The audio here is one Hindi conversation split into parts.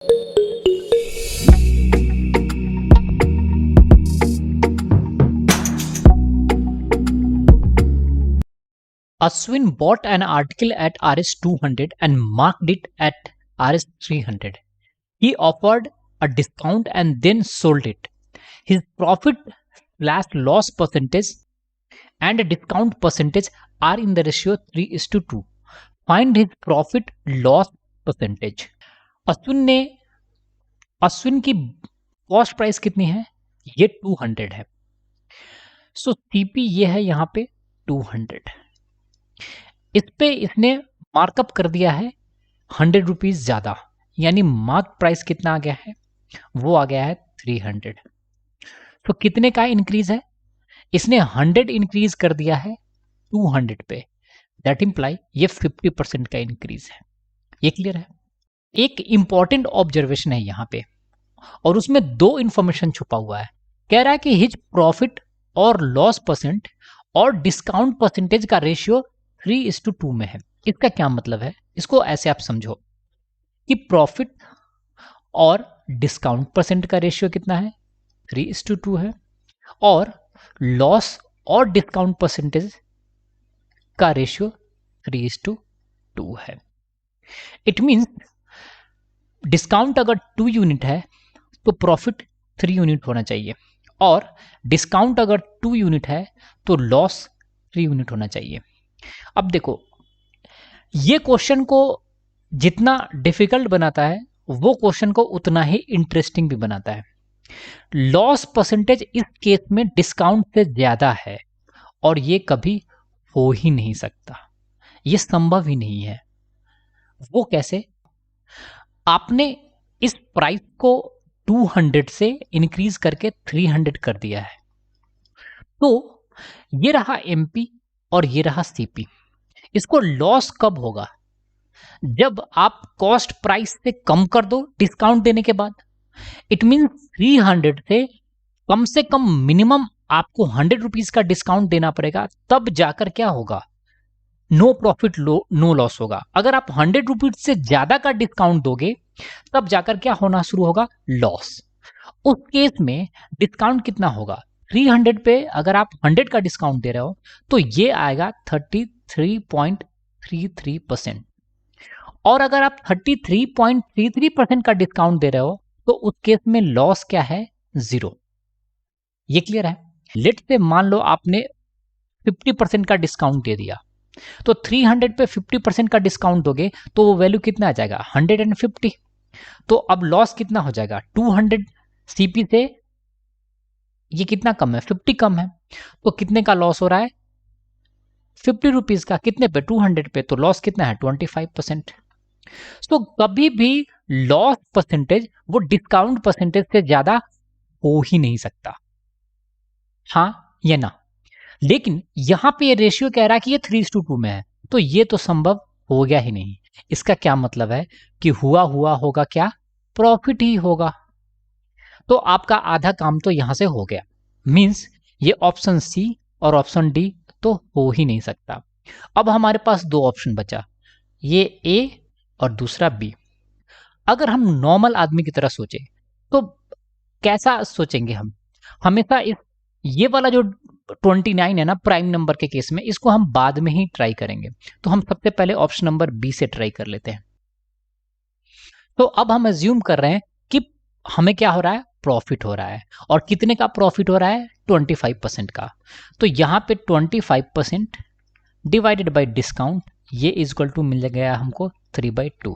Ashwin bought an article at Rs 200 and marked it at Rs 300. He offered a discount and then sold it. His profit slash loss percentage and discount percentage are in the ratio 3:2. Find his profit loss percentage. Ashwin की कॉस्ट प्राइस कितनी है? ये 200 है. सो सीपी ये है यहाँ पे 200. इस पे इसने मार्कअप कर दिया है 100 रुपीज ज्यादा, यानी मार्क प्राइस कितना आ गया है? वो आ गया है 300. तो कितने का इंक्रीज है? इसने 100 इंक्रीज कर दिया है 200 पे. दैट इंप्लाई ये 50% का इंक्रीज है. ये क्लियर है? एक इंपॉर्टेंट ऑब्जर्वेशन है यहाँ पे, और उसमें दो इंफॉर्मेशन छुपा हुआ है. कह रहा है कि हिज प्रॉफिट और लॉस परसेंट और डिस्काउंट परसेंटेज का रेशियो 3:2 में है. इसका क्या मतलब है? इसको ऐसे आप समझो कि प्रॉफिट और डिस्काउंट परसेंट का रेशियो कितना है? 3:2 है, और लॉस और डिस्काउंट परसेंटेज का रेशियो 3:2 है. इट मीन्स डिस्काउंट अगर 2 यूनिट है तो प्रॉफिट 3 यूनिट होना चाहिए, और डिस्काउंट अगर 2 यूनिट है तो लॉस 3 यूनिट होना चाहिए. अब देखो, ये क्वेश्चन को जितना डिफिकल्ट बनाता है वो क्वेश्चन को उतना ही इंटरेस्टिंग भी बनाता है. लॉस परसेंटेज इस केस में डिस्काउंट से ज्यादा है, और ये कभी हो ही नहीं सकता, ये संभव ही नहीं है. वो कैसे? आपने इस प्राइस को 200 से इंक्रीज करके 300 कर दिया है. तो ये रहा एमपी और ये रहा सीपी. इसको लॉस कब होगा? जब आप कॉस्ट प्राइस से कम कर दो डिस्काउंट देने के बाद. इट मीन्स 300 से कम मिनिमम आपको 100 रुपीज का डिस्काउंट देना पड़ेगा, तब जाकर क्या होगा? नो प्रॉफिट नो लॉस होगा. अगर आप 100 रुपीज से ज्यादा का डिस्काउंट दोगे तब जाकर क्या होना शुरू होगा? लॉस. उस केस में डिस्काउंट कितना होगा? 300 पे अगर आप 100 का डिस्काउंट दे रहे हो तो ये आएगा 33.33%, और अगर आप 33.33% का डिस्काउंट दे रहे हो तो उस केस में लॉस क्या है? 0. ये क्लियर है? लेट से मान लो आपने 50% का डिस्काउंट दे दिया, तो 300 पे 50% का डिस्काउंट दोगे तो वो वैल्यू कितना आ जाएगा? 150. तो अब लॉस कितना हो जाएगा? 200 सीपी से ये कितना कम है? 50 कम है. तो कितने का लॉस हो रहा है? 50 रुपीज का. कितने पे? 200 पे. तो लॉस कितना है? 25%. तो कभी भी लॉस परसेंटेज वो डिस्काउंट परसेंटेज से ज्यादा हो ही नहीं सकता. हाँ या ना? लेकिन यहां पे ये रेशियो कह रहा है कि ये 3:2 में है, तो ये तो संभव हो गया ही नहीं. इसका क्या मतलब है कि हुआ होगा क्या? प्रॉफिट ही होगा. तो आपका आधा काम तो यहां से हो गया. मींस ये ऑप्शन सी और ऑप्शन डी तो हो ही नहीं सकता. अब हमारे पास दो ऑप्शन बचा, ये ए और दूसरा बी. अगर हम नॉर्मल आदमी की तरह सोचे तो कैसा सोचेंगे? हम हमेशा ये वाला जो 29 है ना प्राइम नंबर के केस में, इसको हम बाद में ही ट्राई करेंगे. तो हम सबसे पहले ऑप्शन नंबर बी से ट्राई कर लेते हैं. तो अब हम एज्यूम कर रहे हैं कि हमें क्या हो रहा है? प्रॉफिट हो रहा है. और कितने का प्रॉफिट हो रहा है? 25% का. तो यहां पे 25% डिवाइडेड बाय डिस्काउंट, ये इज इक्वल टू मिल गया हमको 3/2.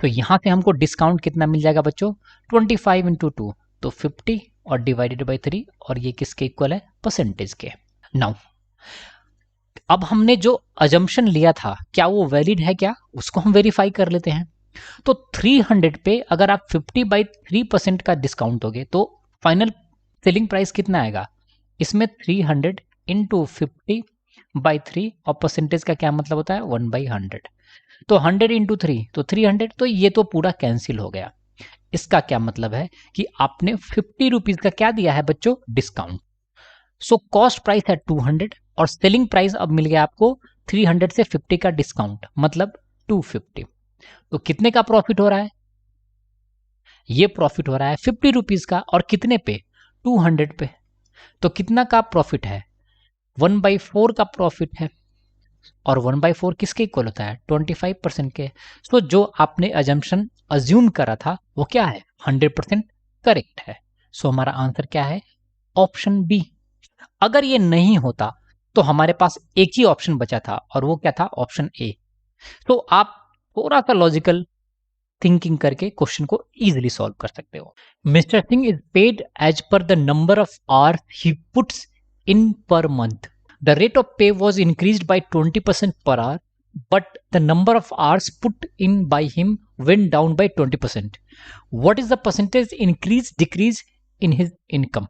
तो यहां से हमको डिस्काउंट कितना मिल जाएगा बच्चों? 25 इंटू 2 तो 50, और डिवाइडेड बाय 3, और ये किसके इक्वल है? परसेंटेज के. नाउ अब हमने जो अजम्पशन लिया था क्या वो वैलिड है क्या? उसको हम वेरीफाई कर लेते हैं. तो 300 पे अगर आप 50/3% का डिस्काउंट दोगे तो फाइनल सेलिंग प्राइस कितना आएगा? इसमें 300 इंटू 50/3, और परसेंटेज का क्या मतलब होता है? 1/100. तो 100 इंटू 3 तो 300. तो ये तो पूरा कैंसिल हो गया. इसका क्या मतलब है कि आपने 50 रुपीज का क्या दिया है बच्चों? डिस्काउंट. सो कॉस्ट प्राइस है 200 और सेलिंग प्राइस अब मिल गया आपको 300 से 50 का डिस्काउंट, मतलब 250. तो कितने का प्रॉफिट हो रहा है? ये प्रॉफिट हो रहा है 50 रुपीज़ का, और कितने पे? 200 पे। तो कितना का प्रॉफिट है? 1/4 का प्रॉफिट है, और 1/4 किसके इक्वल होता है? 25% के। सो जो आपने अजम्पशन अज्यूम करा था वो क्या है? 100% करेक्ट है। सो हमारा आंसर क्या है? Option B. अगर ये नहीं होता तो हमारे पास एक ही ऑप्शन बचा था, और वो क्या था? Option A. तो आप थोड़ा सा लॉजिकल थिंकिंग करके क्वेश्चन को इजीली सॉल्व कर सकते हो। Mister Singh is paid as per the number of hours he puts in per month. The rate of pay was increased by 20% per hour, but the number of hours put in by him went down by 20%. What is the percentage increase decrease in his income?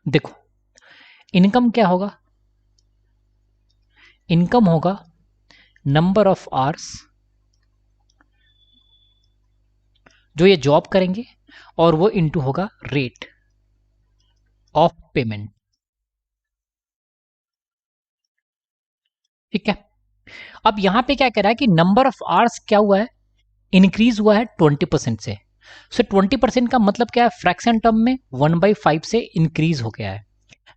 देखो, इनकम क्या होगा? इनकम होगा नंबर ऑफ आवर्स जो ये जॉब करेंगे, और वो इनटू होगा रेट ऑफ पेमेंट। ठीक है, अब यहां पे क्या कह रहा है कि नंबर ऑफ आवर्स क्या हुआ है? इंक्रीज हुआ है 20% से। सो 20% का मतलब क्या है? फ्रैक्शन टर्म में 1/5 से इंक्रीज हो गया है,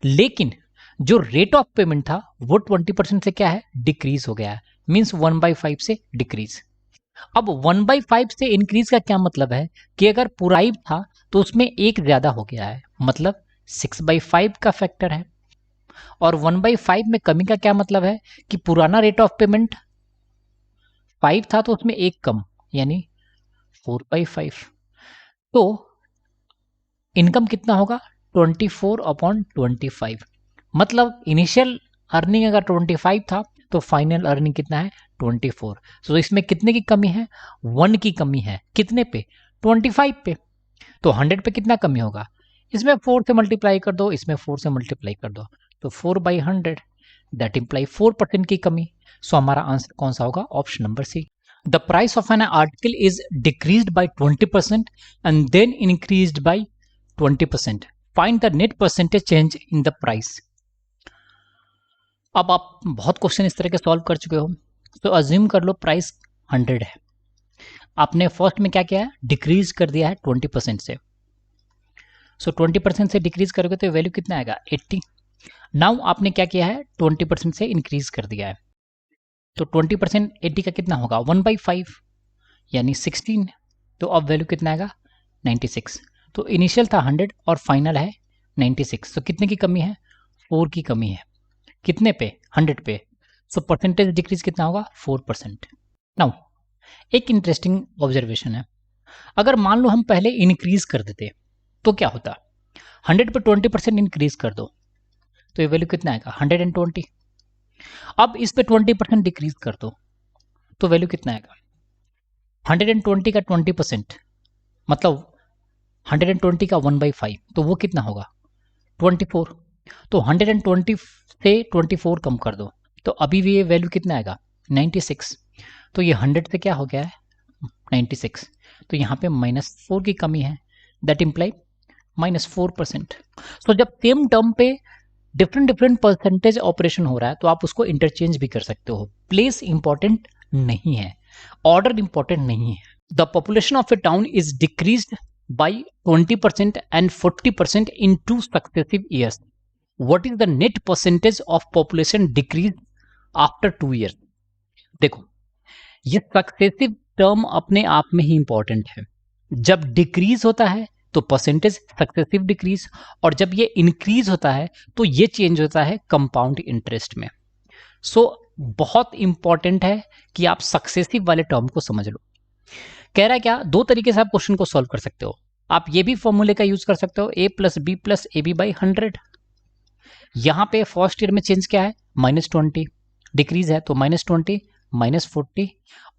लेकिन जो रेट ऑफ पेमेंट था वो 20% से क्या है? डिक्रीज हो गया है, मींस 1/5 से डिक्रीज। अब 1/5 से इंक्रीज का क्या मतलब है? कि अगर पूरा था तो उसमें एक ज्यादा हो गया है, मतलब 6/5 का फैक्टर है। और 1/5 में कमी का क्या मतलब है? कि पुराना रेट ऑफ पेमेंट 5 था तो उसमें एक कम, यानी 4/5। तो इनकम कितना होगा? 24/25। मतलब इनिशियल अर्निंग अगर 25 था तो फाइनल अर्निंग कितना है? 24। तो इसमें कितने की कमी है? 1 की कमी है। कितने पे? 25 पे। तो 100 पे कितना कमी होगा? इसमें 4 से मल्टीप्लाई कर दो, इसमें 4 से मल्टीप्लाई कर दो, तो 4/100 दैट इम्प्लाई 4% की कमी। सो हमारा आंसर कौन सा होगा? Option number C. The price of an article is decreased by 20% and then increased by 20%. Find the net percentage change in the price. अब आप बहुत क्वेश्चन इस तरह के सॉल्व कर चुके हो, तो अज्यूम कर लो प्राइस 100 है। आपने फर्स्ट में क्या किया है? डिक्रीज कर दिया है 20% से। सो 20% से डिक्रीज करोगे तो वैल्यू कितना आएगा? 80। नाउ आपने क्या किया है? 20% से इंक्रीज कर दिया है, तो 20% 80 का कितना होगा? 1/5 यानी 16। तो अब वैल्यू कितना आएगा? 96। तो इनिशियल था 100 और फाइनल है 96। तो कितने की कमी है? 4 की कमी है। कितने पे? 100 पे। सो परसेंटेज डिक्रीज कितना होगा? 4%। नाउ एक इंटरेस्टिंग ऑब्जर्वेशन है, अगर मान लो हम पहले इंक्रीज कर देते तो क्या होता? 100 पे 20% इंक्रीज कर दो तो ये वैल्यू कितना आएगा? 120। अब इस पे 20% डिक्रीज कर दो तो वैल्यू कितना आएगा? 120 का 20% मतलब 120 का 1/5, तो वो कितना होगा? 24। तो 120 से 24 कम कर दो तो अभी भी ये वैल्यू कितना आएगा? 96। तो ये 100 से क्या हो गया है? 96। तो यहाँ पे -4 की कमी है, दैट इम्प्लाई -4%। तो जब सेम टर्म पे डिफरेंट डिफरेंट परसेंटेज ऑपरेशन हो रहा है तो आप उसको इंटरचेंज भी कर सकते हो। प्लेस इंपॉर्टेंट नहीं है, ऑर्डर इंपॉर्टेंट नहीं है। The population of A town is decreased by 20% and 40% in 2 successive years. What is the net percentage of population decrease after 2 years? देखो, ये सक्सेसिव टर्म अपने आप में ही इंपॉर्टेंट है। जब डिक्रीज होता है तो परसेंटेज सक्सेसिव डिक्रीज, और जब ये इंक्रीज होता है तो ये चेंज होता है कंपाउंड इंटरेस्ट में। सो बहुत इंपॉर्टेंट है कि आप सक्सेसिव वाले टर्म को समझ लो। कह रहा है क्या? दो तरीके से आप क्वेश्चन को सॉल्व कर सकते हो। आप ये भी फॉर्मूले का यूज कर सकते हो, a + b + ab/100। यहां पे फर्स्ट ईयर में चेंज क्या है? -20 डिक्रीज है, तो -20 -40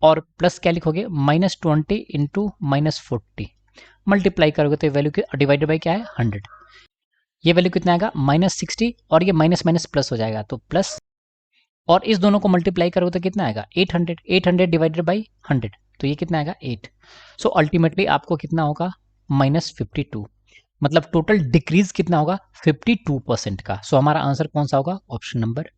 और प्लस क्या लिखोगे? -20 इंटू -40 मल्टीप्लाई करोगे तो वैल्यू डिवाइडेड बाई क्या है? 100। ये वैल्यू कितना आएगा? -60, और ये माइनस माइनस प्लस हो जाएगा तो प्लस, और इस दोनों को मल्टीप्लाई करोगे तो कितना आएगा? 800। 800 डिवाइडेड बाई 100 तो ये कितना आएगा? 8। सो अल्टीमेटली आपको कितना होगा? -52। मतलब टोटल डिक्रीज कितना होगा? 52% का। सो हमारा आंसर कौन सा होगा? Option number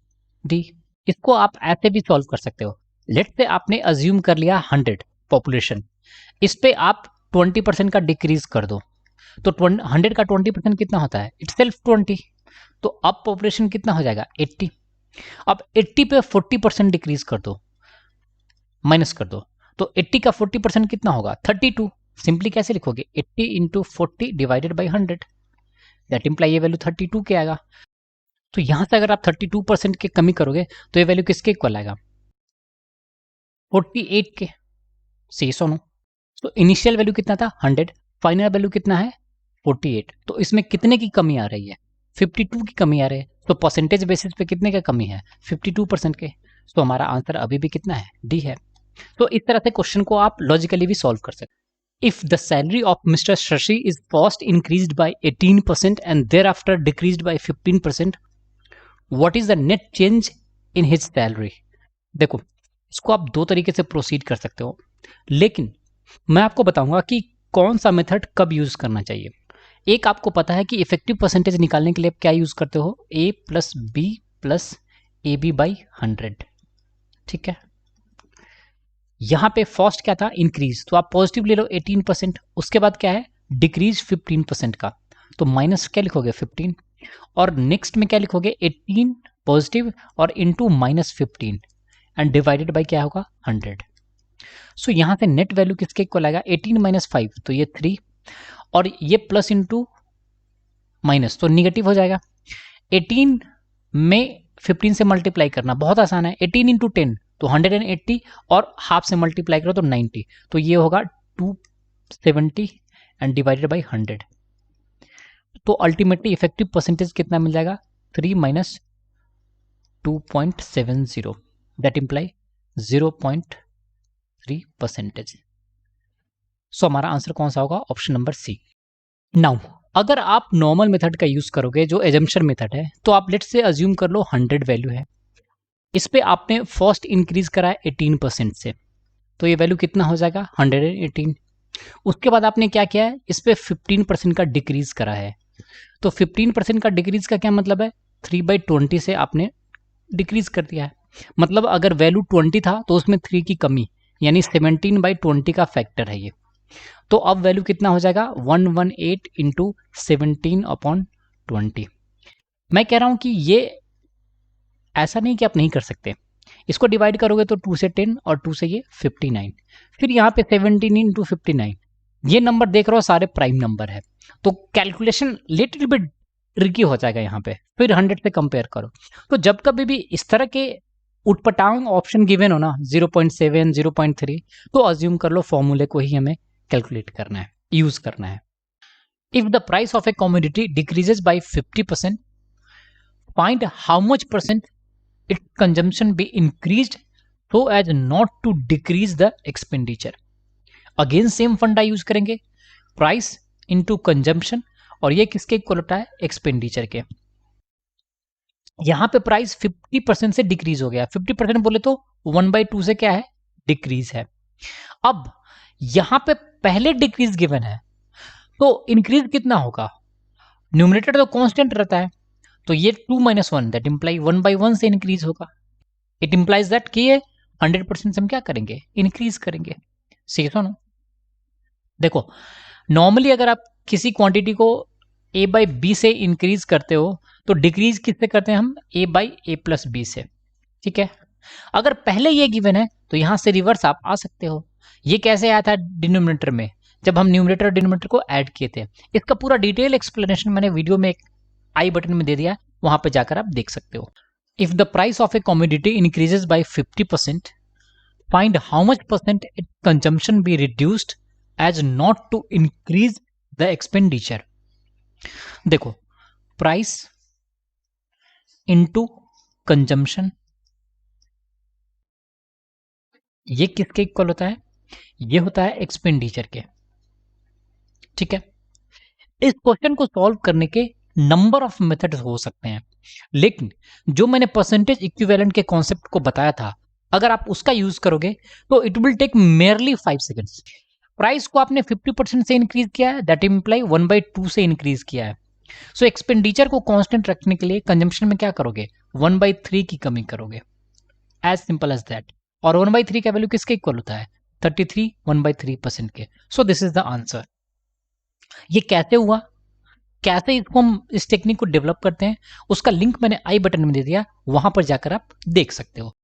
D. इसको आप ऐसे भी सॉल्व कर सकते हो। लेट्स से आपने अज्यूम कर लिया 100 पॉपुलेशन, इस पे आप 20% का डिक्रीज कर दो तो 100 का 20% कितना होता है, इट्स सेल्फ 20। तो अब पॉपुलेशन कितना हो जाएगा 80। अब 80 पे 40% डिक्रीज कर दो, माइनस कर दो, तो 80 का 40% कितना होगा 32। सिंपली कैसे लिखोगे 80 into 40 divided by 100, that imply ये वैल्यू 32 के आएगा। तो यहां से अगर आप 32% की कमी करोगे तो ये वैल्यू किसके इक्वल आएगा 48 के। सी सोनो। तो इनिशियल वैल्यू कितना था 100, फाइनल वैल्यू कितना है 48। तो इसमें कितने की कमी आ रही है 52 की कमी आ रही है। तो परसेंटेज बेसिस पे कितने का कमी है 52% के। तो हमारा आंसर अभी भी कितना है डी है। तो इस तरह से क्वेश्चन को आप लॉजिकली भी सॉल्व कर सकते। If the salary of Mr. Shashi is first increased by 18% and thereafter decreased by 15%, what is the net change in his salary? देखो इसको आप दो तरीके से प्रोसीड कर सकते हो, लेकिन मैं आपको बताऊंगा कि कौन सा मेथड कब यूज करना चाहिए। एक आपको पता है कि इफेक्टिव परसेंटेज निकालने के लिए आप क्या यूज करते हो a plus B plus A B by 100, ठीक है। यहां पे फर्स्ट क्या था इंक्रीज, तो आप पॉजिटिव ले लो 18%, उसके बाद क्या है डिक्रीज 15% का, तो माइनस क्या लिखोगे 15, और नेक्स्ट में क्या लिखोगे 18 पॉजिटिव और into minus 15 and divided by क्या होगा 100। सो यहां से नेट वैल्यू किसके इक्वल आएगा 18 माइनस 5 तो ये 3, और ये प्लस इंटू माइनस तो निगेटिव हो जाएगा। 18 में 15 से मल्टीप्लाई करना बहुत आसान है, 18 इंटू 10 तो 180 और हाफ से मल्टीप्लाई करो तो 90, तो ये होगा 270 एंड डिवाइडेड बाई 100। तो अल्टीमेटली इफेक्टिव परसेंटेज कितना मिल जाएगा 3 माइनस 2.70, दैट इम्प्लाई 0.3%। सो हमारा आंसर कौन सा होगा ऑप्शन नंबर सी। नाउ अगर आप नॉर्मल मेथड का यूज करोगे जो एजम्पशन मेथड है, तो आप लेट्स से अज्यूम कर लो 100 वैल्यू है, इस पे आपने फर्स्ट इंक्रीज करा है 18% से, तो ये वैल्यू कितना हो जाएगा 118। उसके बाद आपने क्या किया है इस पे 15% का डिक्रीज करा है, तो 15% का डिक्रीज का क्या मतलब है 3/20 से आपने डिक्रीज कर दिया है। मतलब अगर वैल्यू 20 था तो उसमें 3 की कमी, यानी 17/20 का फैक्टर है ये। तो अब वैल्यू कितना हो जाएगा 118 इंटू 17/20। मैं कह रहा हूं कि ये ऐसा नहीं कि आप नहीं कर सकते, इसको डिवाइड करोगे तो 2 से 10 और 2 से ये 59, फिर यहाँ पे 17 इंटू 59, ये नंबर देख रहे हो सारे प्राइम नंबर है, तो कैलकुलेशन लिटिल बिट ट्रिकी हो जाएगा यहाँ पे। फिर 100 से कंपेयर करो, तो जब कभी भी इस तरह के उटपटांग ऑप्शन गिवन हो ना 0.7 0.3, तो अज्यूम कर लो फॉर्मूले को ही हमें कैलकुलेट करना है, यूज करना है। If the price of a commodity decreases by 50%, find how much percent its consumption be increased so as not to decrease the expenditure। Again same फंडा यूज करेंगे, प्राइस इनटू कंजम्पशन, और ये किसके इक्वल होता है एक्सपेंडिचर के। यहां पे प्राइस 50% से डिक्रीज हो गया, 50% बोले तो 1/2 से क्या है डिक्रीज है। अब यहां पे पहले डिक्रीज गिवन है, तो इंक्रीज कितना होगा, न्यूमरेटर तो कांस्टेंट रहता है, तो ये 2 - 1 दैट इम्प्लाई 1/1 से इंक्रीज होगा। इट इम्प्लाइज दैट कि ये 100% से हम क्या करेंगे इंक्रीज करेंगे। सही सुनो, देखो नॉर्मली अगर आप किसी क्वांटिटी को a/b से इंक्रीज करते हो तो डिक्रीज किससे करते हैं हम a/a+b से, ठीक है। अगर पहले ये गिवन है तो यहां से रिवर्स आप आ सकते हो। ये कैसे आया था डिनोमिनेटर में, जब हम न्यूमरेटर और डिनोमिनेटर को ऐड किए थे। इसका पूरा डिटेल एक्सप्लेनेशन मैंने वीडियो में आई बटन में दे दिया, वहां पे जाकर आप देख सकते हो। If the price of a commodity increases by 50%, find how much percent it consumption be reduced as not to increase the expenditure. देखो प्राइस इनटू कंजम्पशन, ये किसके इक्वल होता है, ये होता है एक्सपेंडिचर के, ठीक है। इस क्वेश्चन को सॉल्व करने के नंबर ऑफ मेथड्स हो सकते हैं, लेकिन जो मैंने परसेंटेज इक्विवेलेंट के कॉन्सेप्ट को बताया था, अगर आप उसका यूज करोगे तो it will take merely 5 seconds. Price को आपने 50% से इंक्रीज किया है, दैट इम्प्लाई 1/2 से इंक्रीज किया है। सो एक्सपेंडिचर को कांस्टेंट रखने के लिए कंजम्पशन में क्या करोगे 1/3 की कमी करोगे, एज सिंपल एज दैट। और 1/3 का वैल्यू किसके इक्वल होता है 33 1/3% के। So this is the answer. ये कैसे हुआ, कैसे इसको हम इस टेक्निक को डेवलप करते हैं, उसका लिंक मैंने आई बटन में दे दिया, वहां पर जाकर आप देख सकते हो।